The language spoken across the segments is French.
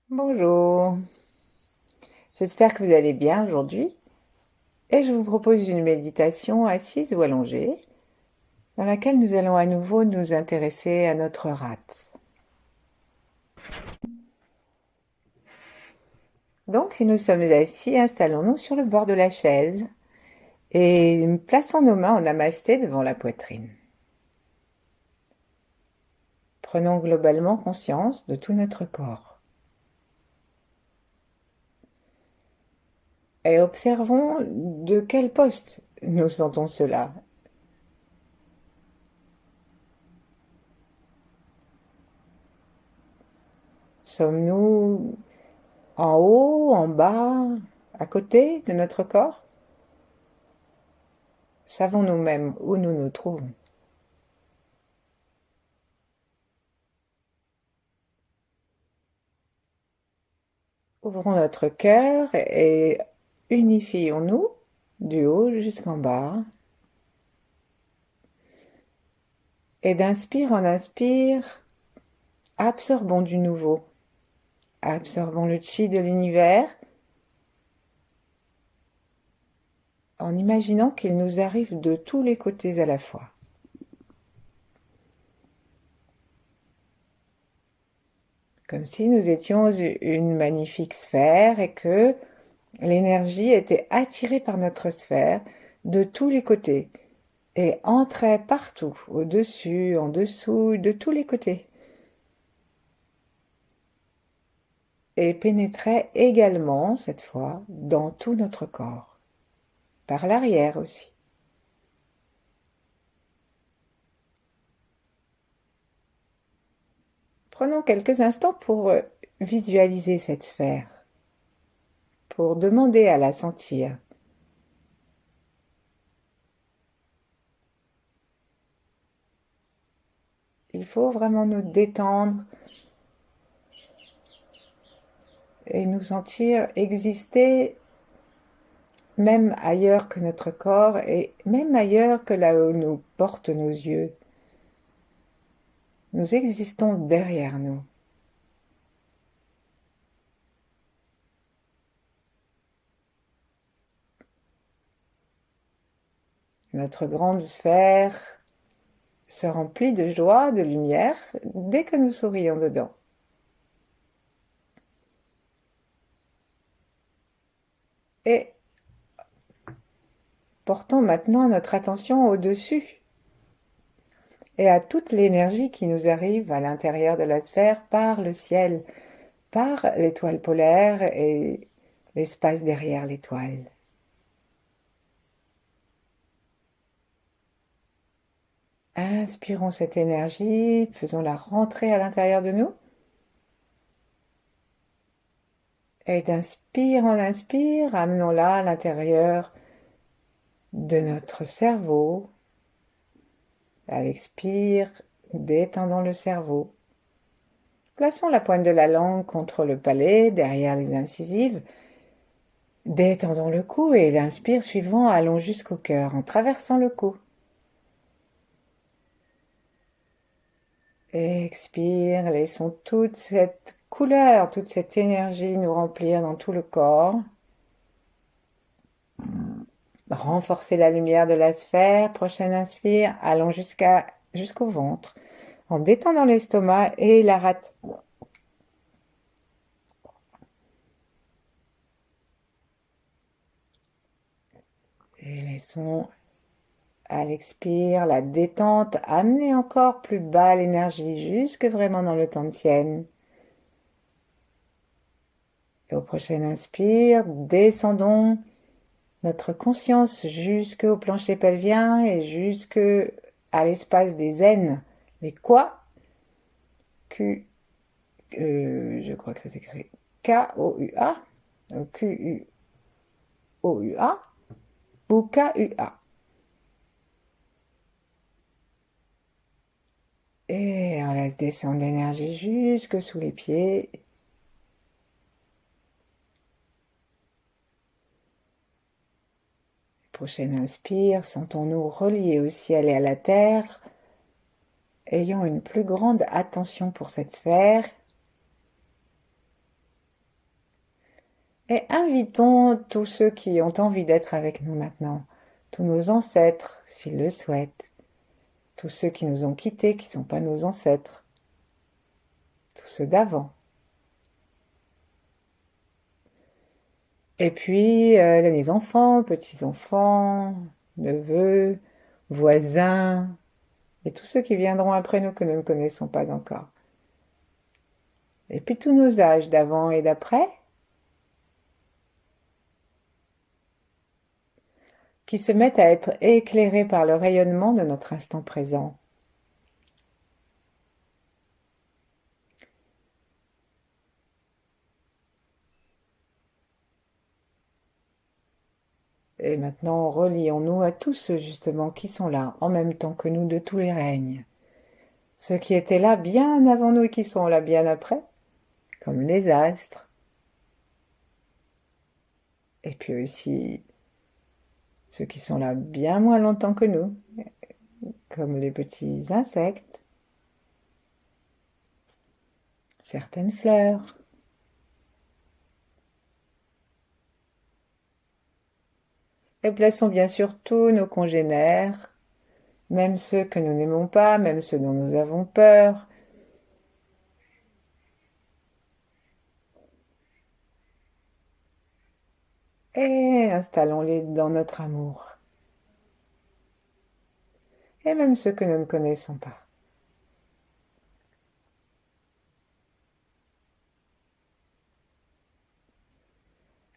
Bonjour, j'espère que vous allez bien aujourd'hui et je vous propose une méditation assise ou allongée dans laquelle nous allons à nouveau nous intéresser à notre rate. Donc si nous sommes assis, installons-nous sur le bord de la chaise et plaçons nos mains en namasté devant la poitrine. Prenons globalement conscience de tout notre corps et observons de quel poste nous sentons cela. Sommes-nous en haut, en bas, à côté de notre corps? Savons-nous même où nous nous trouvons? Ouvrons notre cœur et unifions-nous du haut jusqu'en bas. Et d'inspire en inspire, absorbons du nouveau. Absorbons le chi de l'univers en imaginant qu'il nous arrive de tous les côtés à la fois. Comme si nous étions une magnifique sphère et que l'énergie était attirée par notre sphère de tous les côtés et entrait partout, au-dessus, en dessous, de tous les côtés. Et pénétrait également, cette fois, dans tout notre corps, par l'arrière aussi. Prenons quelques instants pour visualiser cette sphère, pour demander à la sentir. Il faut vraiment nous détendre et nous sentir exister même ailleurs que notre corps et même ailleurs que là où nous portent nos yeux. Nous existons derrière nous. Notre grande sphère se remplit de joie, de lumière, dès que nous sourions dedans. Et portons maintenant notre attention au-dessus et à toute l'énergie qui nous arrive à l'intérieur de la sphère par le ciel, par l'étoile polaire et l'espace derrière l'étoile. Inspirons cette énergie, faisons-la rentrer à l'intérieur de nous. Et d'inspire en inspire, amenons-la à l'intérieur de notre cerveau. À l'expire, détendons le cerveau. Plaçons la pointe de la langue contre le palais, derrière les incisives. Détendons le cou et l'inspire suivant, allons jusqu'au cœur en traversant le cou. Expire, laissons toute cette couleur, toute cette énergie nous remplir dans tout le corps. Renforcer la lumière de la sphère. Prochaine inspire, allons jusqu'au ventre en détendant l'estomac et la rate. Et laissons à l'expire la détente amener encore plus bas l'énergie jusque vraiment dans le tantien. Et au prochain inspire, descendons notre conscience jusqu'au plancher pelvien et jusque à l'espace des aines. Les quoi? Je crois que ça s'écrit K-O-U-A, Q-U-O-U-A ou K-U-A. Et on laisse descendre l'énergie jusque sous les pieds. Prochaine inspire, sentons-nous reliés au ciel et à la terre, ayant une plus grande attention pour cette sphère. Et invitons tous ceux qui ont envie d'être avec nous maintenant, tous nos ancêtres, s'ils le souhaitent, tous ceux qui nous ont quittés, qui ne sont pas nos ancêtres, tous ceux d'avant. Et puis les enfants, petits-enfants, neveux, voisins, et tous ceux qui viendront après nous que nous ne connaissons pas encore. Et puis tous nos âges d'avant et d'après, qui se mettent à être éclairés par le rayonnement de notre instant présent. Et maintenant, relions-nous à tous ceux justement qui sont là en même temps que nous de tous les règnes. Ceux qui étaient là bien avant nous et qui sont là bien après, comme les astres. Et puis aussi ceux qui sont là bien moins longtemps que nous, comme les petits insectes, certaines fleurs. Et plaçons bien sûr tous nos congénères, même ceux que nous n'aimons pas, même ceux dont nous avons peur. Et installons-les dans notre amour. Et même ceux que nous ne connaissons pas.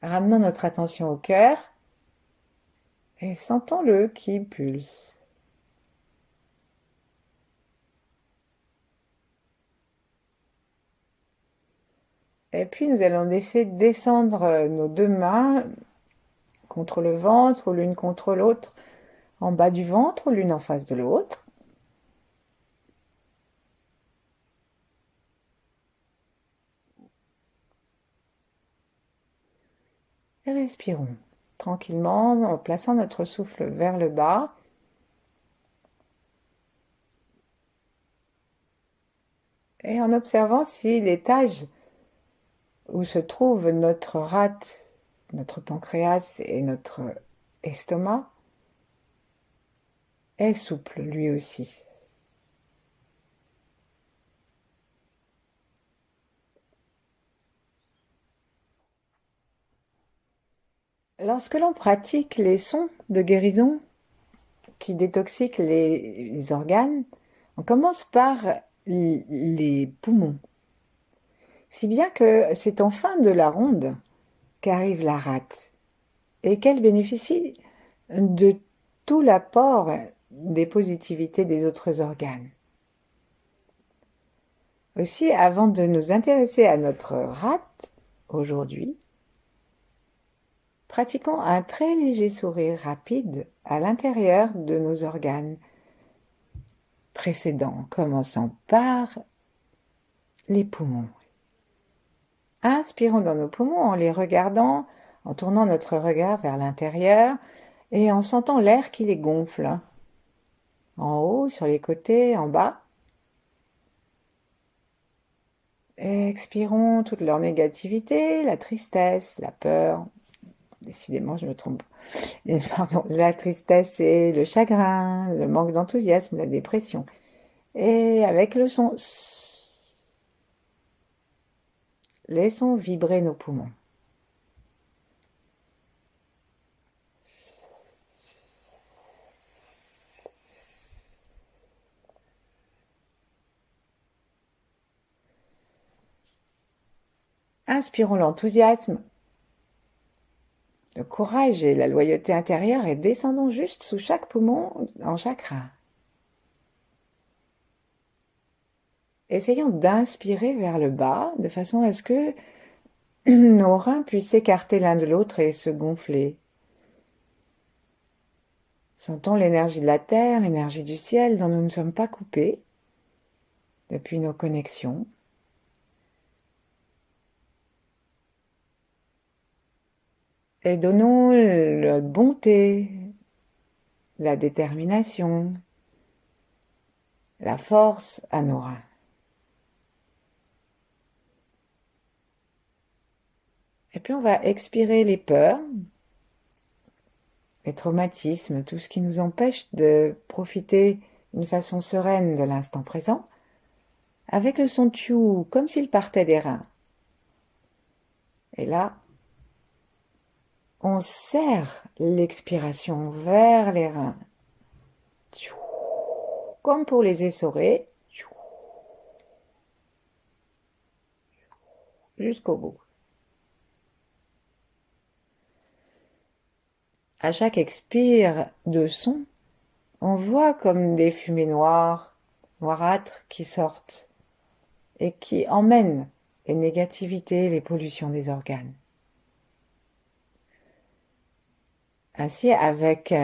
Ramenons notre attention au cœur et sentons-le qui pulse. Et puis nous allons laisser descendre nos deux mains contre le ventre ou l'une contre l'autre, en bas du ventre ou l'une en face de l'autre. Et respirons tranquillement en plaçant notre souffle vers le bas. Et en observant si l'étage où se trouve notre rate, notre pancréas et notre estomac est souple lui aussi. Lorsque l'on pratique les sons de guérison qui détoxiquent les organes, on commence par les poumons. Si bien que c'est en fin de la ronde qu'arrive la rate et qu'elle bénéficie de tout l'apport des positivités des autres organes. Aussi, avant de nous intéresser à notre rate aujourd'hui, pratiquons un très léger sourire rapide à l'intérieur de nos organes précédents, commençant par les poumons. Inspirons dans nos poumons en les regardant, en tournant notre regard vers l'intérieur et en sentant l'air qui les gonfle, en haut, sur les côtés, en bas. Et expirons toute leur négativité, la tristesse, la peur. Décidément, je me trompe. Et, pardon, la tristesse et le chagrin, le manque d'enthousiasme, la dépression. Et avec le son, laissons vibrer nos poumons. Inspirons l'enthousiasme, le courage et la loyauté intérieure et descendons juste sous chaque poumon, en chaque rein. Essayons d'inspirer vers le bas de façon à ce que nos reins puissent s'écarter l'un de l'autre et se gonfler. Sentons l'énergie de la terre, l'énergie du ciel dont nous ne sommes pas coupés depuis nos connexions. Et donnons la bonté, la détermination, la force à nos reins. Et puis on va expirer les peurs, les traumatismes, tout ce qui nous empêche de profiter d'une façon sereine de l'instant présent, avec le son tchou, comme s'il partait des reins. Et là, on serre l'expiration vers les reins, tchou, comme pour les essorer, tchou, jusqu'au bout. À chaque expire de son, on voit comme des fumées noires, noirâtres qui sortent et qui emmènent les négativités, les pollutions des organes. Ainsi, avec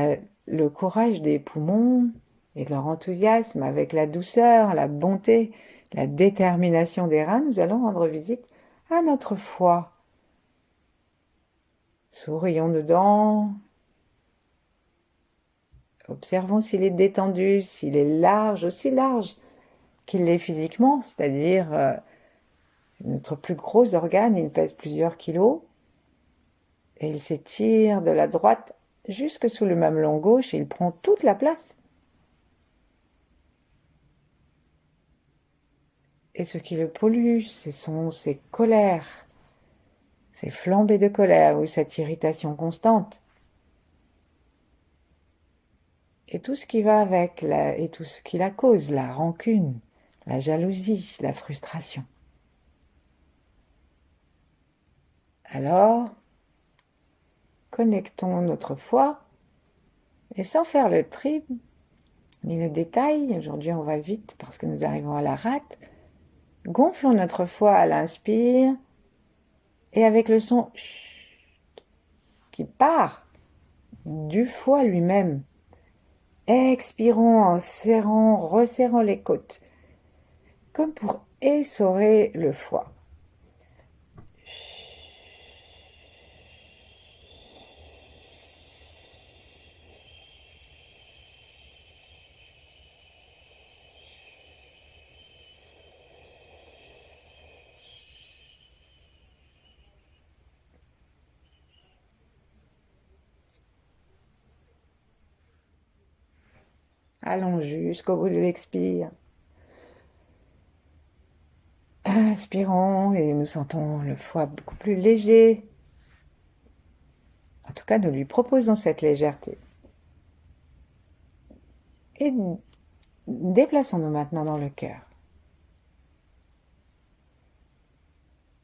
le courage des poumons et leur enthousiasme, avec la douceur, la bonté, la détermination des reins, nous allons rendre visite à notre foie. Sourions dedans, observons s'il est détendu, s'il est large, aussi large qu'il l'est physiquement, c'est-à-dire notre plus gros organe, il pèse plusieurs kilos, et il s'étire de la droite jusque sous le mamelon gauche et il prend toute la place. Et ce qui le pollue, ce sont ses colères, ces flambées de colère ou cette irritation constante. Et tout ce qui va avec, et tout ce qui la cause, la rancune, la jalousie, la frustration. Alors, connectons notre foi, et sans faire le tri, ni le détail, aujourd'hui on va vite parce que nous arrivons à la rate, gonflons notre foie à l'inspire, et avec le son qui part du foie lui-même, expirons en serrant, resserrant les côtes, comme pour essorer le foie. Allons jusqu'au bout de l'expire. Inspirons et nous sentons le foie beaucoup plus léger. En tout cas, nous lui proposons cette légèreté. Et déplaçons-nous maintenant dans le cœur.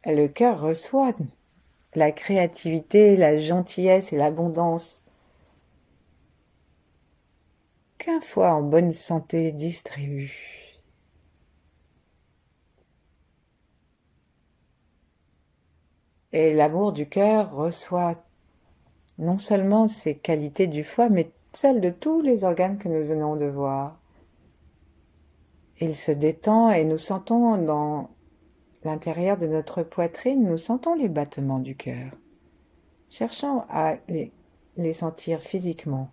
Le cœur reçoit la créativité, la gentillesse et l'abondance qu'un foie en bonne santé distribue. Et l'amour du cœur reçoit non seulement ces qualités du foie, mais celles de tous les organes que nous venons de voir. Il se détend et nous sentons dans l'intérieur de notre poitrine, nous sentons les battements du cœur. Cherchons à les sentir physiquement.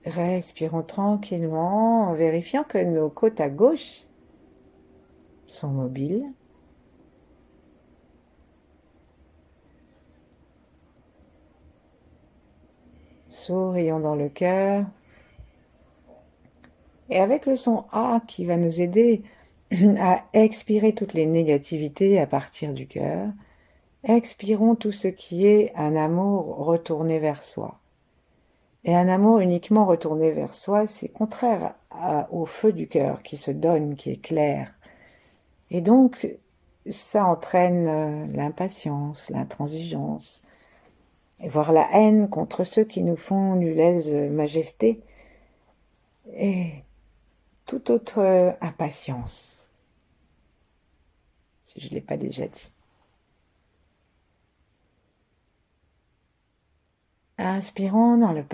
Respirons tranquillement en vérifiant que nos côtes à gauche sont mobiles. Sourions dans le cœur. Et avec le son A qui va nous aider à expirer toutes les négativités à partir du cœur, expirons tout ce qui est un amour retourné vers soi. Et un amour uniquement retourné vers soi, c'est contraire au feu du cœur qui se donne, qui est clair. Et donc, ça entraîne l'impatience, l'intransigeance, et voire la haine contre ceux qui nous font, nous lèsent majesté, et toute autre impatience, si je ne l'ai pas déjà dit. Inspirons dans la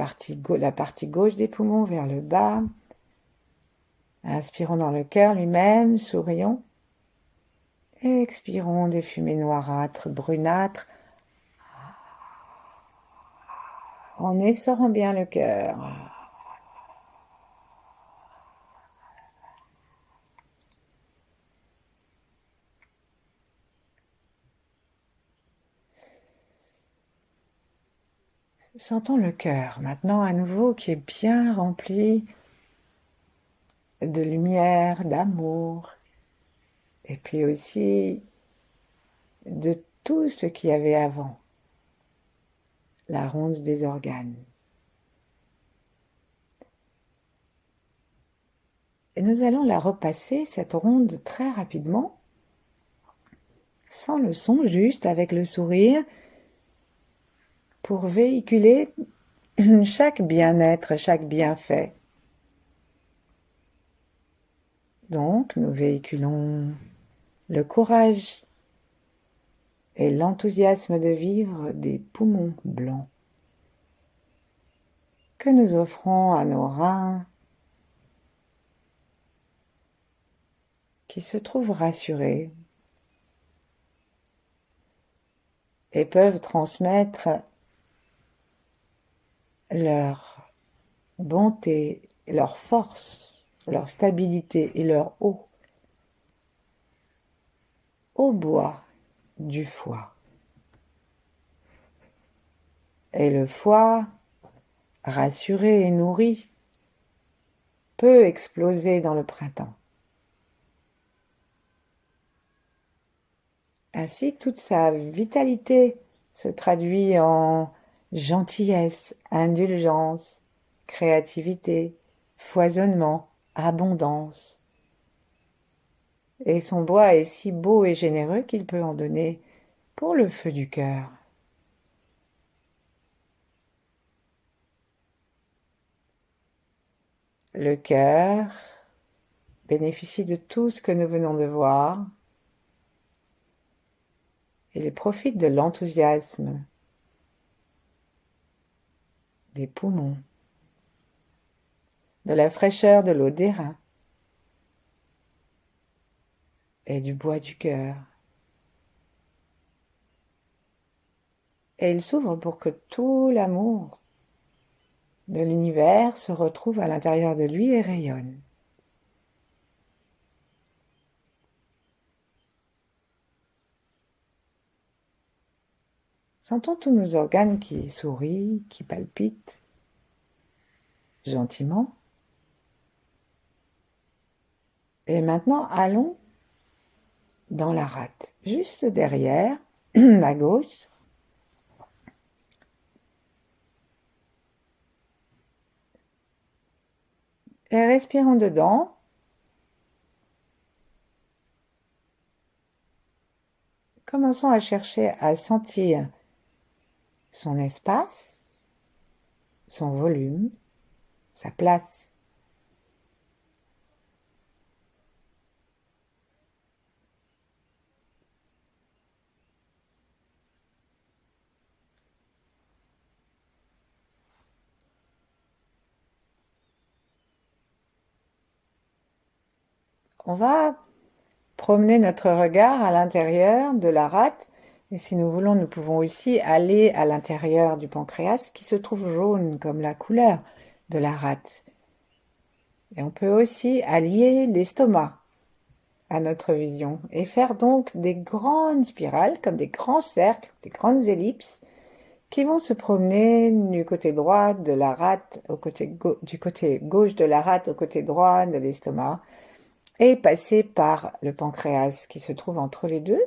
partie gauche des poumons vers le bas. Inspirons dans le cœur lui-même, sourions. Expirons des fumées noirâtres, brunâtres, en essorant bien le cœur. Sentons le cœur maintenant à nouveau qui est bien rempli de lumière, d'amour, et puis aussi de tout ce qu'il y avait avant, la ronde des organes. Et nous allons la repasser, cette ronde, très rapidement, sans le son, juste avec le sourire, pour véhiculer chaque bien-être, chaque bienfait. Donc, nous véhiculons le courage et l'enthousiasme de vivre des poumons blancs que nous offrons à nos reins qui se trouvent rassurés et peuvent transmettre leur bonté, leur force, leur stabilité et leur eau au bois du foie. Et le foie, rassuré et nourri, peut exploser dans le printemps. Ainsi, toute sa vitalité se traduit en gentillesse, indulgence, créativité, foisonnement, abondance. Et son bois est si beau et généreux qu'il peut en donner pour le feu du cœur. Le cœur bénéficie de tout ce que nous venons de voir. Il profite de l'enthousiasme des poumons, de la fraîcheur de l'eau des reins et du bois du cœur. Et il s'ouvre pour que tout l'amour de l'univers se retrouve à l'intérieur de lui et rayonne. Sentons tous nos organes qui sourient, qui palpitent gentiment. Et maintenant, allons dans la rate, juste derrière, à gauche. Et respirons dedans. Commençons à chercher à sentir son espace, son volume, sa place. On va promener notre regard à l'intérieur de la rate, et si nous voulons, nous pouvons aussi aller à l'intérieur du pancréas qui se trouve jaune comme la couleur de la rate. Et on peut aussi allier l'estomac à notre vision et faire donc des grandes spirales comme des grands cercles, des grandes ellipses qui vont se promener du côté droit de la rate du côté gauche de la rate au côté droit de l'estomac et passer par le pancréas qui se trouve entre les deux,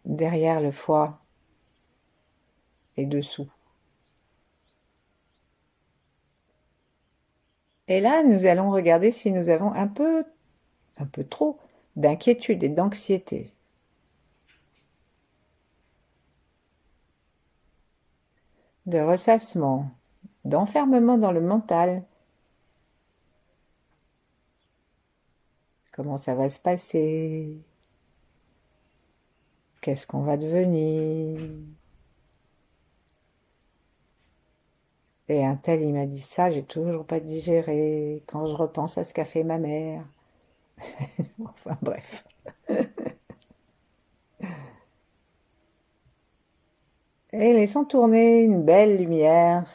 derrière le foie et dessous. Et là, nous allons regarder si nous avons un peu trop d'inquiétude et d'anxiété. De ressassement, d'enfermement dans le mental. Comment ça va se passer? Qu'est-ce qu'on va devenir? Et un tel, il m'a dit ça, j'ai toujours pas digéré. Quand je repense à ce qu'a fait ma mère. Enfin bref. Et laissons tourner une belle lumière.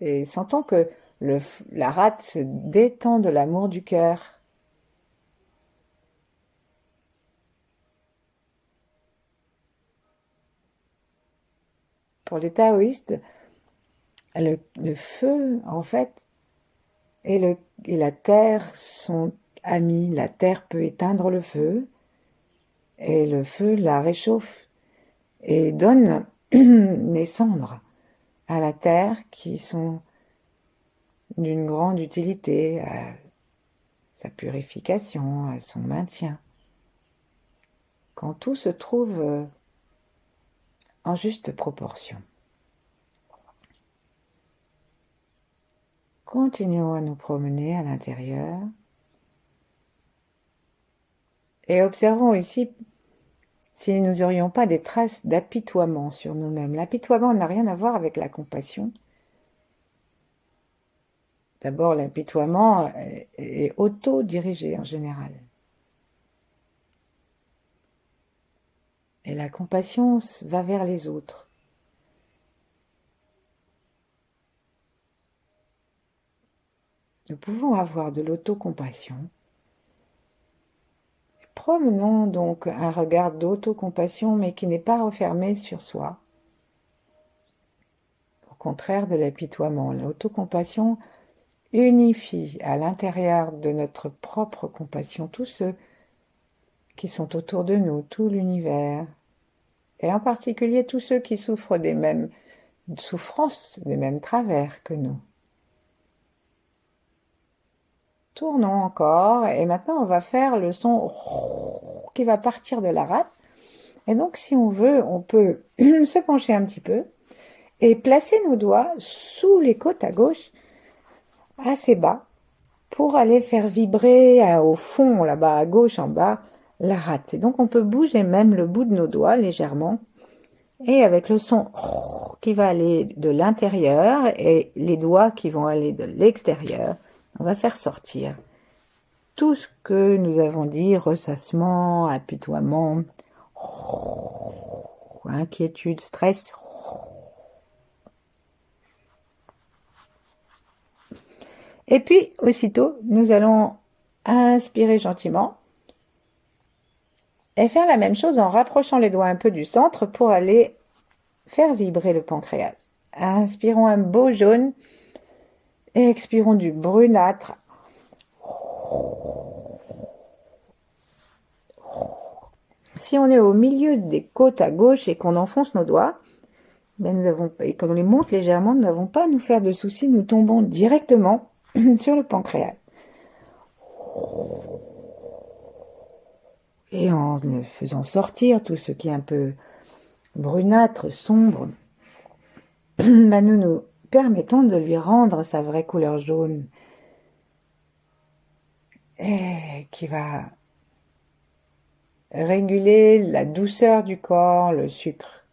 Et sentons que la rate se détend de l'amour du cœur. Pour les taoïstes, le feu, en fait, et la terre sont amis. La terre peut éteindre le feu, et le feu la réchauffe et donne des cendres à la terre qui sont d'une grande utilité à sa purification, à son maintien. Quand tout se trouve en juste proportion. Continuons à nous promener à l'intérieur et observons ici si nous n'aurions pas des traces d'apitoiement sur nous-mêmes. L'apitoiement n'a rien à voir avec la compassion. D'abord, l'apitoiement est auto-dirigé en général. Et la compassion va vers les autres. Nous pouvons avoir de l'autocompassion. Promenons donc un regard d'autocompassion, mais qui n'est pas refermé sur soi. Au contraire de l'apitoiement, l'autocompassion unifie à l'intérieur de notre propre compassion tous ceux qui sont autour de nous, tout l'univers, et en particulier tous ceux qui souffrent des mêmes souffrances, des mêmes travers que nous. Tournons encore, et maintenant on va faire le son qui va partir de la rate. Et donc si on veut, on peut se pencher un petit peu et placer nos doigts sous les côtes à gauche, assez bas, pour aller faire vibrer au fond, là-bas à gauche, en bas, la rate. Et donc on peut bouger même le bout de nos doigts légèrement, et avec le son qui va aller de l'intérieur et les doigts qui vont aller de l'extérieur, on va faire sortir tout ce que nous avons dit, ressassement, apitoiement, inquiétude, stress. Et puis, aussitôt, nous allons inspirer gentiment et faire la même chose en rapprochant les doigts un peu du centre pour aller faire vibrer le pancréas. Inspirons un beau jaune et expirons du brunâtre. Si on est au milieu des côtes à gauche et qu'on enfonce nos doigts, et qu'on les monte légèrement, nous n'avons pas à nous faire de soucis, nous tombons directement sur le pancréas. Et en le faisant sortir tout ce qui est un peu brunâtre, sombre, nous nous permettons de lui rendre sa vraie couleur jaune et qui va réguler la douceur du corps, le sucre.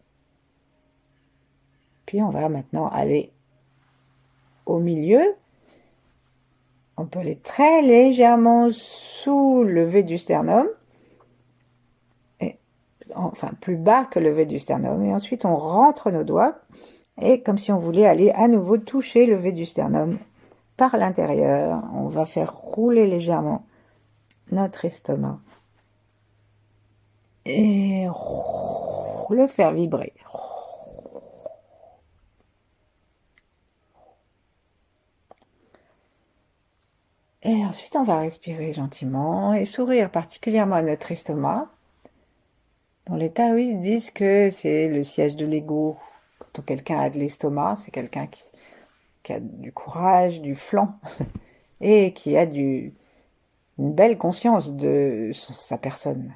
Puis on va maintenant aller au milieu. On peut aller très légèrement soulever du sternum, enfin plus bas que le lever du sternum, et ensuite on rentre nos doigts, et comme si on voulait aller à nouveau toucher le lever du sternum par l'intérieur, on va faire rouler légèrement notre estomac et le faire vibrer. Et ensuite, on va respirer gentiment et sourire particulièrement à notre estomac. Bon, les taoïstes disent que c'est le siège de l'ego. Quand quelqu'un a de l'estomac, c'est quelqu'un qui a du courage, du flanc, et qui a une belle conscience de sa personne.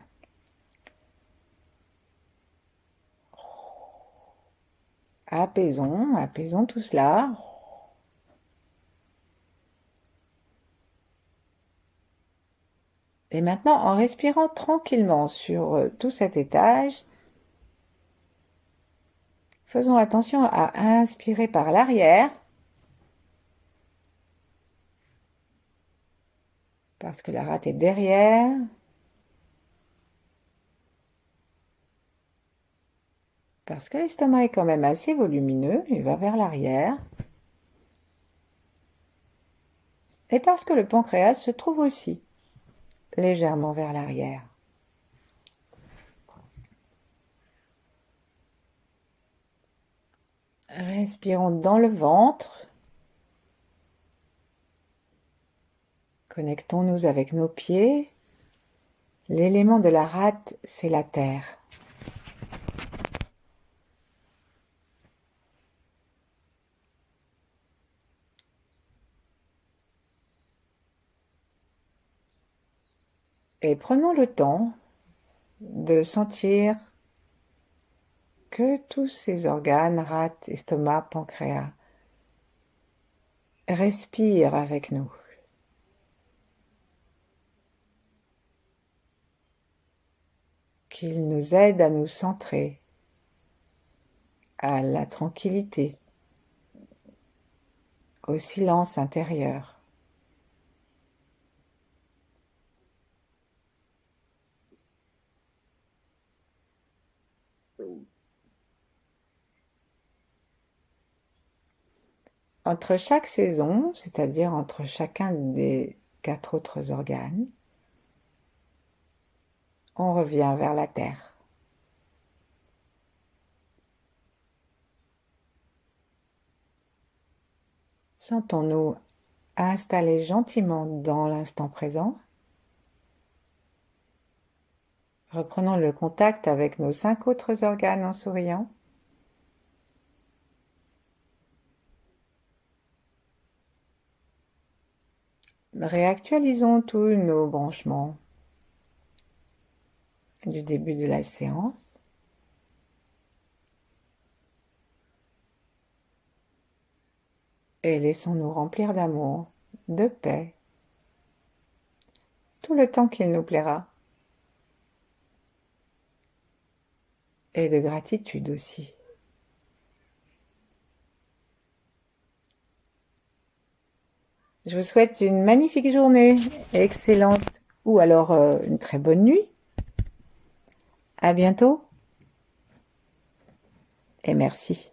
Apaisons tout cela. Et maintenant, en respirant tranquillement sur tout cet étage, faisons attention à inspirer par l'arrière, parce que la rate est derrière. Parce que l'estomac est quand même assez volumineux, il va vers l'arrière. Et parce que le pancréas se trouve aussi légèrement vers l'arrière. Respirons dans le ventre. Connectons-nous avec nos pieds. L'élément de la rate, c'est la terre. Et prenons le temps de sentir que tous ces organes, rate, estomac, pancréas, respirent avec nous. Qu'ils nous aident à nous centrer, à la tranquillité, au silence intérieur. Entre chaque saison, c'est-à-dire entre chacun des 4 autres organes, on revient vers la terre. Sentons-nous installés gentiment dans l'instant présent. Reprenons le contact avec nos 5 autres organes en souriant. Réactualisons tous nos branchements du début de la séance. Et laissons-nous remplir d'amour, de paix, tout le temps qu'il nous plaira. Et de gratitude aussi. Je vous souhaite une magnifique journée, excellente, ou alors une très bonne nuit. À bientôt et merci.